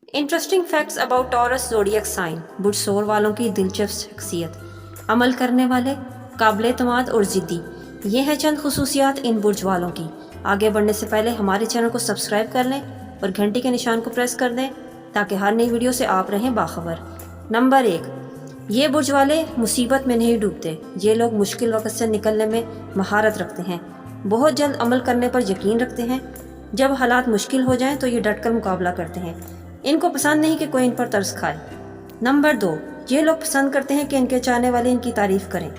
Interesting facts about Taurus zodiac sign. बुर्ज सौर वालों की दिलचस्प शख्सियत। अमल करने वाले, काबिल एतमाद और ज़िद्दी। ये हैं चंद खसूसियात इन बुर्ज वालों की। आगे बढ़ने से पहले हमारे चैनल को सब्सक्राइब कर लें और घंटी के निशान को प्रेस कर दें ताकि हर नई वीडियो से आप रहें बाखबर। नंबर 1, ये बुर्ज वाले मुसीबत में नहीं डूबते। ये लोग मुश्किल वक्त से निकलने में महारत रखते हैं, बहुत जल्द अमल करने पर यकीन रखते हैं। जब हालात मुश्किल हो जाएं तो ये डटकर मुकाबला करते हैं। इनको पसंद नहीं कि कोई इन पर तरस खाए। नंबर 2, ये लोग पसंद करते हैं कि इनके चाहने वाले इनकी तारीफ करें।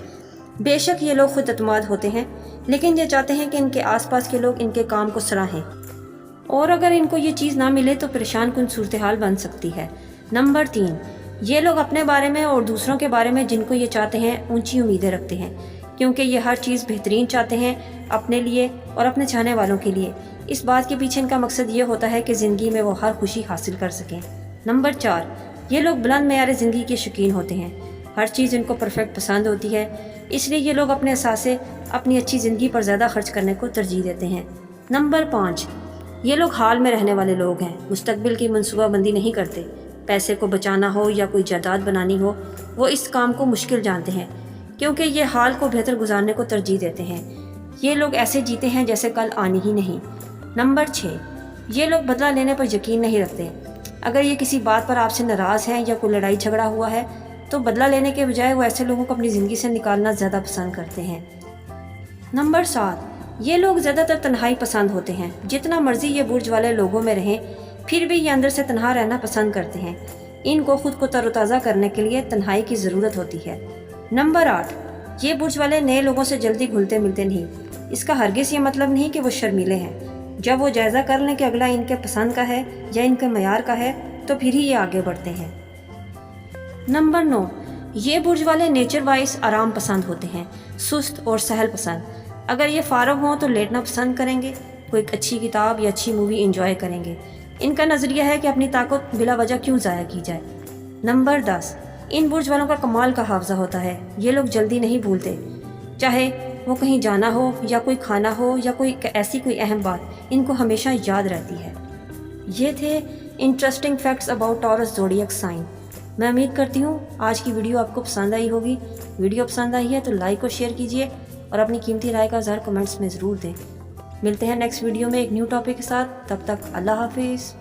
बेशक ये लोग खुद एतमाद होते हैं, लेकिन ये चाहते हैं कि इनके आसपास के लोग इनके काम को सराहें, और अगर इनको ये चीज़ ना मिले तो परेशान कुन सूरत हाल बन सकती है। नंबर 3, ये लोग अपने बारे में और दूसरों के बारे में जिनको ये चाहते हैं ऊंची उम्मीदें रखते हैं, क्योंकि ये हर चीज़ बेहतरीन चाहते हैं अपने लिए और अपने चाहने वालों के लिए। इस बात के पीछे इनका मकसद ये होता है कि ज़िंदगी में वो हर खुशी हासिल कर सकें। नंबर 4, ये लोग बुलंद मेयार ज़िंदगी के शौकीन होते हैं। हर चीज़ इनको परफेक्ट पसंद होती है, इसलिए ये लोग अपने असासे अपनी अच्छी ज़िंदगी पर ज़्यादा खर्च करने को तरजीह देते हैं। नंबर 5, ये लोग हाल में रहने वाले लोग हैं, मुस्तकबिल की मनसूबाबंदी नहीं करते। पैसे को बचाना हो या कोई जायदाद बनानी हो, वो इस काम को मुश्किल जानते हैं, क्योंकि ये हाल को बेहतर गुजारने को तरजीह देते हैं। ये लोग ऐसे जीते हैं जैसे कल आनी ही नहीं। नंबर 6, ये लोग बदला लेने पर यकीन नहीं रखते। अगर ये किसी बात पर आपसे नाराज़ हैं या कोई लड़ाई झगड़ा हुआ है तो बदला लेने के बजाय वो ऐसे लोगों को अपनी ज़िंदगी से निकालना ज़्यादा पसंद करते हैं। नंबर 7, ये लोग ज़्यादातर तन्हाई पसंद होते हैं। जितना मर्जी ये बुर्ज वाले लोगों में रहें, फिर भी ये अंदर से तन्हा रहना पसंद करते हैं। इनको खुद को तरोताज़ा करने के लिए तन्हाई की ज़रूरत होती है। नंबर 8, ये बुर्ज वाले नए लोगों से जल्दी घुलते मिलते नहीं। इसका हरगिज़ ये मतलब नहीं कि वो शर्मीले हैं। जब वो जायज़ा कर लें कि अगला इनके पसंद का है या इनके मयार का है तो फिर ही ये आगे बढ़ते हैं। नंबर 9, ये बुर्ज वाले नेचर वाइज आराम पसंद होते हैं, सुस्त और सहल पसंद। अगर ये फारग हों तो लेटना पसंद करेंगे, कोई अच्छी किताब या अच्छी मूवी इंजॉय करेंगे। इनका नज़रिया है कि अपनी ताकत बिला वजह क्यों ज़ाया की जाए। नंबर 10, इन बुर्ज वालों का कमाल का हाफजा होता है। ये लोग जल्दी नहीं भूलते, चाहे वो कहीं जाना हो या कोई खाना हो या कोई ऐसी कोई अहम बात, इनको हमेशा याद रहती है। ये थे interesting facts about Taurus zodiac sign. मैं उम्मीद करती हूँ आज की वीडियो आपको पसंद आई होगी। वीडियो पसंद आई है तो लाइक और शेयर कीजिए और अपनी कीमती राय का इज़हार कमेंट्स में ज़रूर दें। मिलते हैं नेक्स्ट वीडियो में एक न्यू टॉपिक के साथ। तब तक अल्लाह हाफिज़।